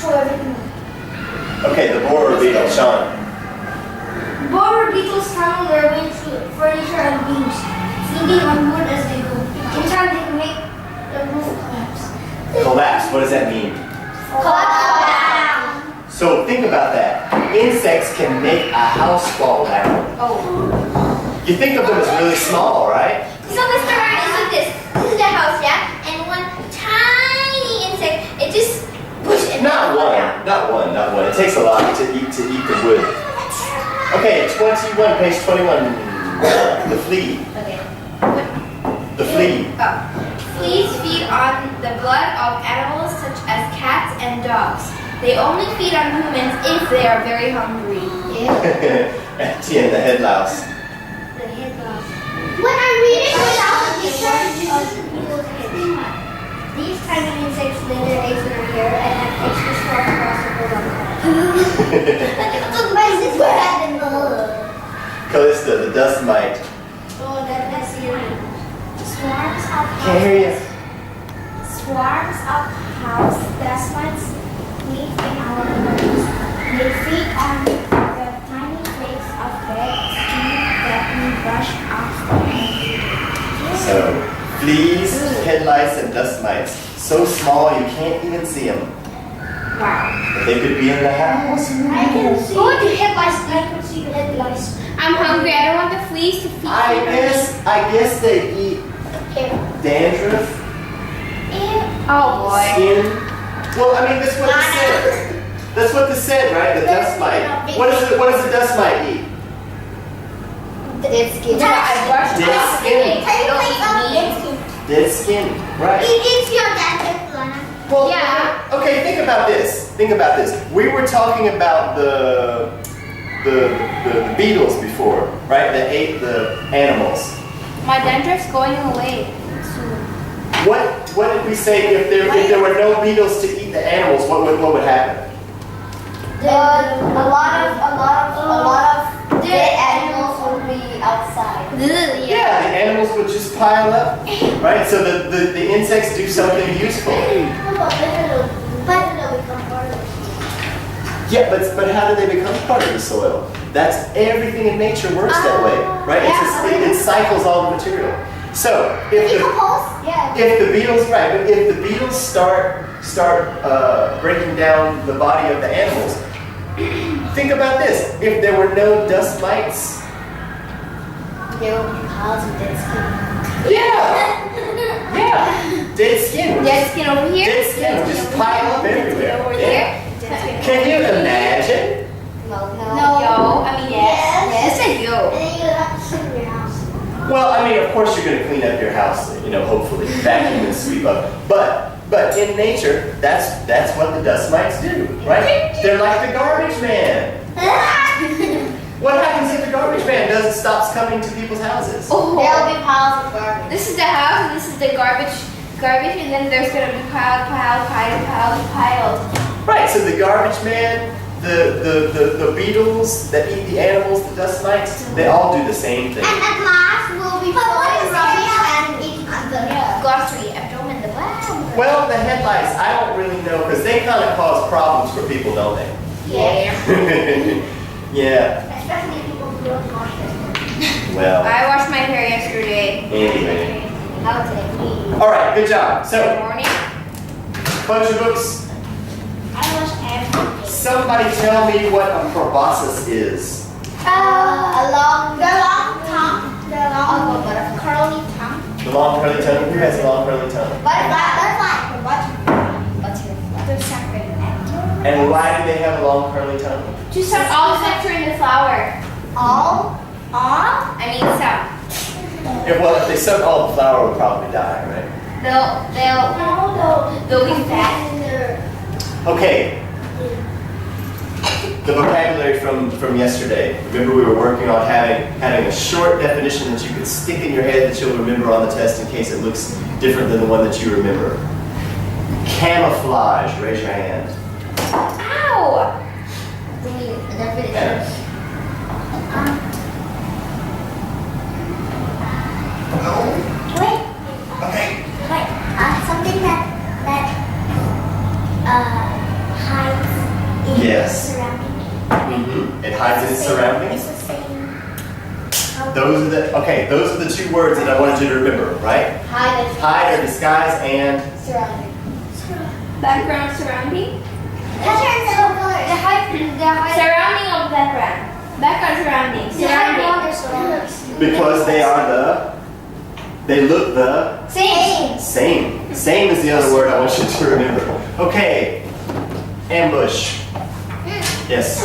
show everything. Okay, the borer beetle, Sean. Borer beetles tunnel their way through furniture and beams, feeding on wood as they go. In time, they can make the roof collapse. Collapse, what does that mean? Collapse. So think about that. Insects can make a house fall down. Oh. You think of them as really small, right? So Mr. Ryan is like this. This is the house, yeah? And one tiny insect, it just pushes it Not down. one. It takes a lot to eat the wood. Okay, 21, page 21. The flea. Okay. The flea. Fleas feed on the blood of animals such as cats and dogs. They only feed on humans if they are very hungry. Auntie and the head louse. The head loss. When I read it without the picture, these tiny insects lay their eggs in our hair and have extra strong crossovers on Callista, the dust mite. Oh, that's serious. Swarms of Can't hear you. Swarms of house dust mites live in our homes. They feed on the tiny flakes of red skin that we brush off So, fleas, head lice, and dust mites. So small you can't even see them. Wow. But they could be in the house. I can see. Oh, the head lice. I can see the head lice. I'm hungry. I don't want the fleas to feed me. I guess they eat dandruff, Oh boy. skin. Well, I mean, that's what it said. That's what this said, right? The dust mite. What does the dust mite eat? Dead skin. Yeah, I brushed Dead off the skin. eggs. They don't eat me. Dead skin, right? It eats your dad, Lana. Well, Yeah. okay, think about this. We were talking about the beetles before, right? That ate the animals. My dandruff's going away soon. What did we say if there were no beetles to eat the animals? What would happen? A lot of dead animals will be outside. Yeah, the animals would just pile up, right? So the insects do something useful. Yeah, but how do they become part of the soil? That's everything in nature works that way, right? It cycles all the material. So if the beetles start breaking down the body of the animals, think about this. If there were no dust mites, There will be piles of dead skin. yeah, dead skin. Dead skin over here. Dead skin would just pile up everywhere. Over Yeah. there. Can you imagine? No. Yo. I mean, yes. Yes. Yes, I do. And then you have to sit in your house. Well, I mean, of course you're going to clean up your house, hopefully vacuum and sweep up. But in nature, that's what the dust mites do, right? They're like the garbage man. What happens if the garbage man stops coming to people's houses? Oh. There'll be piles of garbage. This is the house and this is the garbage, and then there's gonna be piles. Right. So the garbage man, the beetles that eat the animals, the dust mites, they all do the same thing. And at last, we'll be pulling rubbish and eating the Glossary, abdomen, the black. Well, the head lice, I don't really know because they kind of cause problems for people, don't they? Yeah. Yeah. Especially people who don't wash their hair. Well. I washed my hair yesterday. Anyway. How to clean. All right. Good job. Good So, morning. close your books. I wash everything. Somebody tell me what a proboscis is. The long curly tongue. The long curly tongue. Who has a long curly tongue? Butterfly. And why do they have a long curly tongue? To suck all the nectar in the flower. All? I mean, some. If they suck all the flour, would probably die, right? They'll be fat. Okay. The vocabulary from yesterday. Remember we were working on having a short definition that you could stick in your head that you'll remember on the test in case it looks different than the one that you remember. Camouflage. Raise your hand. Ow! Anna. Wait. Okay. Something that hides Yes. surrounding. It hides in its surroundings. It's the same. Those are the two words that I wanted you to remember, right? Hide or disguise and Surrounding. Background surrounding. Surrounding of background. Background surrounding. Surrounding. because they look the Same. same. Same is the other word I want you to remember. Okay. Ambush. Yes.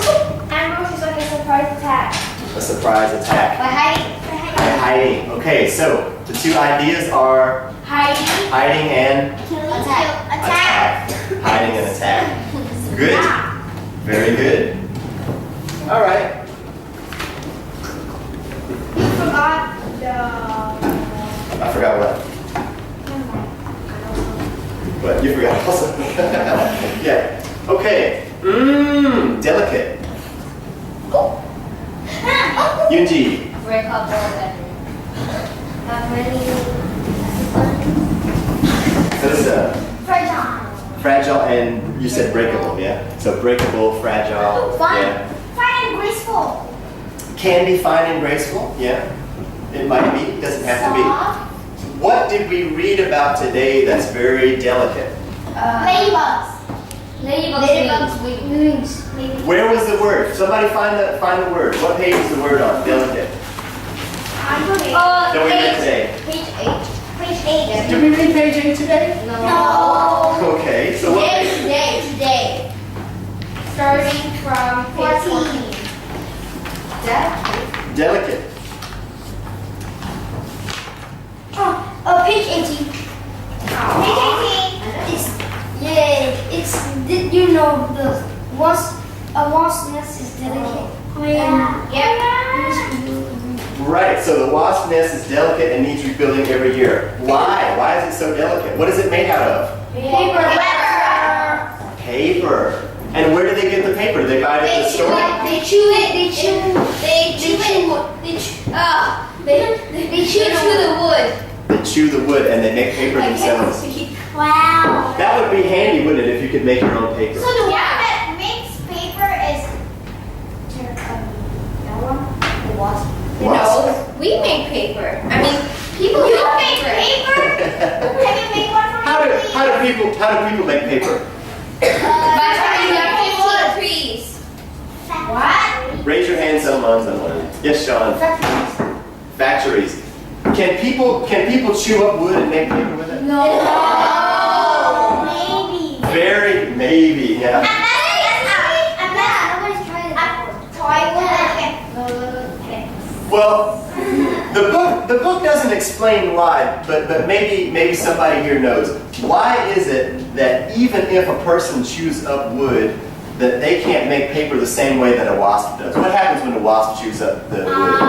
Ambush is like a surprise attack. A surprise attack. By hiding. By hiding. Okay, so the two ideas are Hiding. hiding and Attack. attack. Hiding and attack. Good. Very good. All right. You forgot the. I forgot what. What? You forgot also. Yeah. Okay. Delicate. Yunji. So this is fragile and you said breakable, yeah? So breakable, fragile. Fine. Yeah. Fine and graceful. Can be fine and graceful, yeah. It might be, doesn't have to be. Soft. What did we read about today that's very delicate? Ladybugs. Wings. Where was the word? Somebody find the word. What page is the word on? Delicate. That we read today. Page 8. Did we read page 8 today? No. Okay, so what page? Today. Starting from page 14. Delicate. Page 18. Did you know the wasp nest is delicate? Right, so the wasp nest is delicate and needs rebuilding every year. Why? Why is it so delicate? What is it made out of? Paper. Paper. And where do they get the paper? They buy it at the store? They chew the wood. They chew the wood and they make paper themselves. Wow. That would be handy, wouldn't it, if you could make your own paper? So the one that makes paper is the wasp. Wasp? We make paper. I mean, people You make make paper? Can you make one for How me? do people make paper? By cutting down 15 trees. What? Raise your hand, someone. Yes, Sean. Factories. Can people chew up wood and make paper with it? No. Maybe. Very maybe, yeah. Nobody's tried it before. Well, the book doesn't explain why, but maybe somebody here knows. Why is it that even if a person chews up wood, that they can't make paper the same way that a wasp does? What happens when a wasp chews up the wood?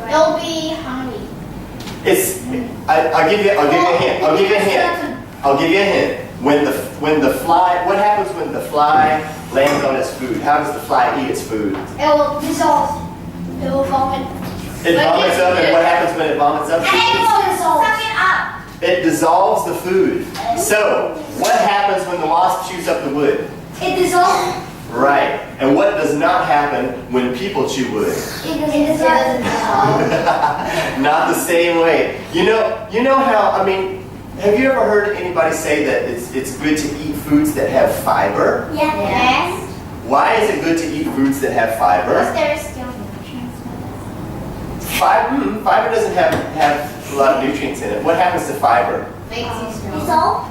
They'll be hungry. I'll give you a hint. When the fly, what happens when the fly lands on its food? How does the fly eat its food? It will dissolve. It will vomit. It vomits up, and what happens when it vomits up? And it will suck it up. It dissolves the food. So, what happens when the wasp chews up the wood? It dissolves. Right. And what does not happen when people chew wood? It doesn't dissolve. Not the same way. You know how, I mean, have you ever heard anybody say that it's good to eat foods that have fiber? Yes. Why is it good to eat foods that have fiber? Because there is still nutrients in it. Fiber doesn't have a lot of nutrients in it. What happens to fiber? Dissolve?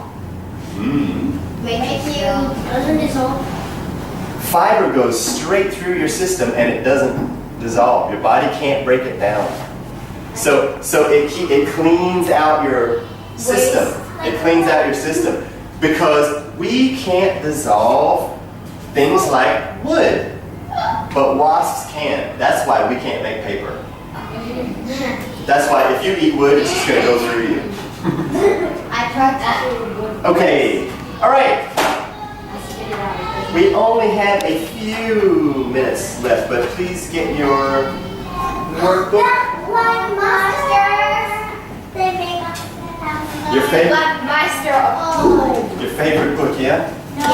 Doesn't dissolve. Fiber goes straight through your system and it doesn't dissolve. Your body can't break it down. So it cleans out your system. It cleans out your system because we can't dissolve things like wood, but wasps can. That's why we can't make paper. That's why if you eat wood, it's just going to go through you. I practice. Okay. All right. We only have a few minutes left, but please get your workbook. One master. They make Your favorite? Master. Your favorite book, Yeah? Yes.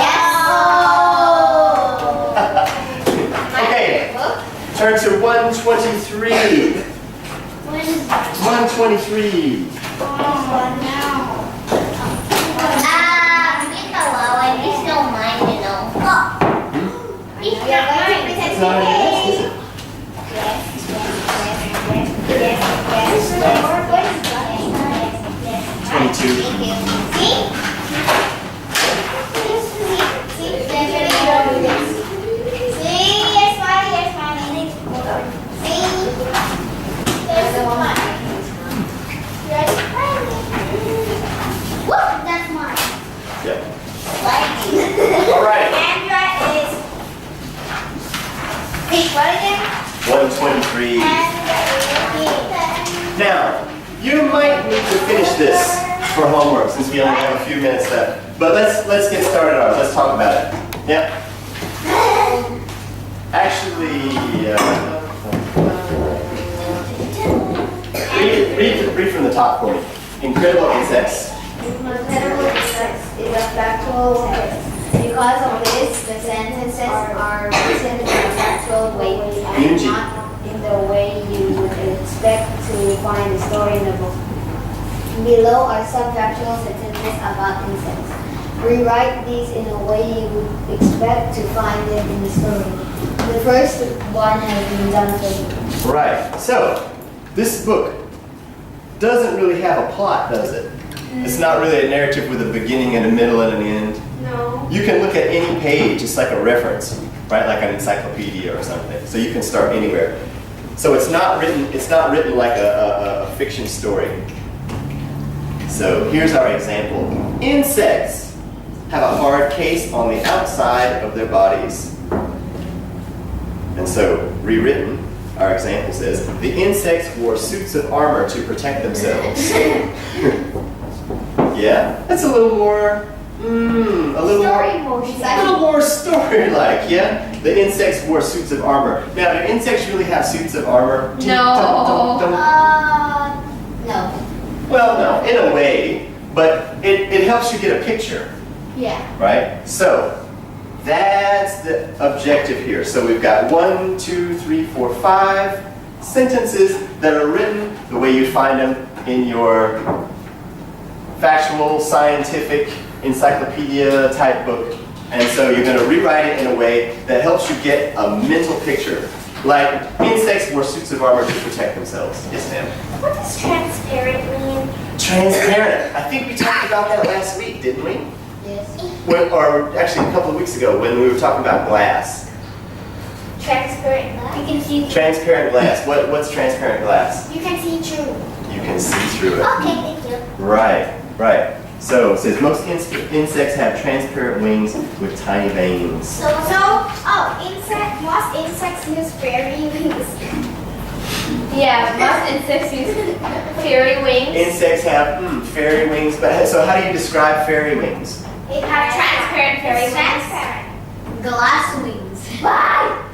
Okay. Turn to 123. 123. Please don't mind, you know. It's not mine. It's not on your desk, is it? Yes. 22. That's mine. Yep. All right. Andra is. What again? 123. Andra Now, you might need to finish this for homework since we only have a few minutes left. But let's get started on it. Let's talk about it. Yep. Actually, read from the top for me. Incredible insects. Incredible insects is a factual text. Because of this, the sentences are written in a factual way and not in the way you would expect to find the story in the book. Below are some factual sentences about insects. Rewrite these in a way you would expect to find them in the story. The first one has been done for you. Right. So, this book doesn't really have a plot, does it? It's not really a narrative with a beginning and a middle and an end. No. You can look at any page, it's like a reference, right? Like an encyclopedia or something. So you can start anywhere. So it's not written like a fiction story. So here's our example. Insects have a hard case on the outside of their bodies. And so, rewritten, our example says, the insects wore suits of armor to protect themselves. Yeah? That's a little more, a little more story-like, yeah? The insects wore suits of armor. Now, do insects really have suits of armor? No. No. Well, no, in a way, but it helps you get a picture, Yeah. right? So, that's the objective here. So we've got 1, 2, 3, 4, 5 sentences that are written the way you find them in your factual, scientific, encyclopedia type book. And so you're going to rewrite it in a way that helps you get a mental picture. Like, insects wore suits of armor to protect themselves. Yes, ma'am? What does transparent mean? Transparent. I think we talked about that last week, didn't we? Yes. Or actually a couple of weeks ago when we were talking about glass. Transparent glass? You can see. Transparent glass. What's transparent glass? You can see through. You can see through it. Okay, thank you. Right. So it says most insects have transparent wings with tiny veins. Most insects use fairy wings. Yeah, most insects use fairy wings. Insects have fairy wings, but so how do you describe fairy wings? They have transparent fairy wings. Transparent. Glass wings. Why?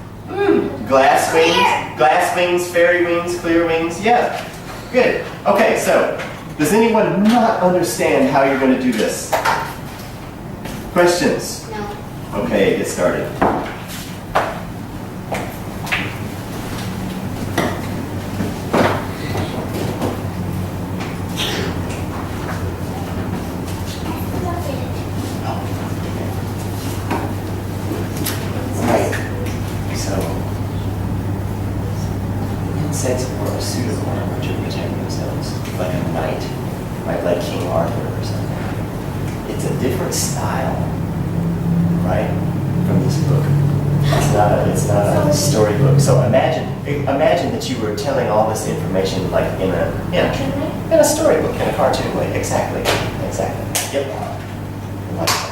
Glass Clear. wings, glass wings, fairy wings, clear wings. Yeah, good. Okay, so does anyone not understand how you're going to do this? Questions? No. Okay, get started. So, insects wore a suit of armor to protect themselves, like a knight, right? Like King Arthur or something. It's a different style, right, from this book. It's not a storybook. So imagine that you were telling all this information like in a storybook, in a cartoon way. Exactly. Yep. Like that.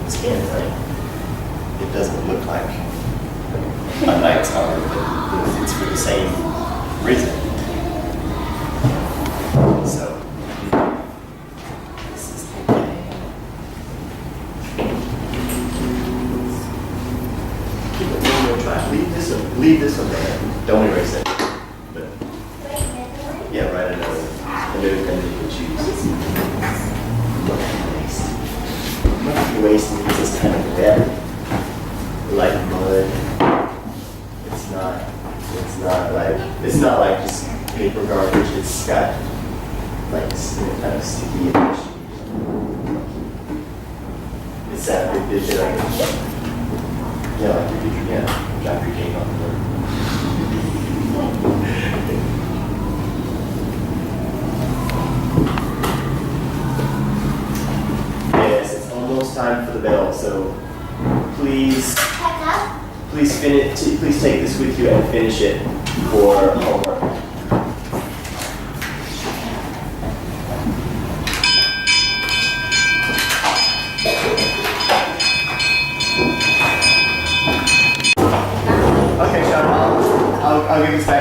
skin, right? It doesn't look like a knight's armor, but it's for the same reason. So, this is the way. Keep it one more try. Leave this one there. Don't erase it. But, yeah, write another one. And then you can choose. Look at the waist. Look at the waist means it's kind of wet, like mud. It's not like just paper garbage. It's got like kind of sticky and it's that big bit like yeah, like you drop your cake on the floor. Yes, it's almost time for the bell, so please please take this with you and finish it for homework. Okay, Sean, I'll give this back.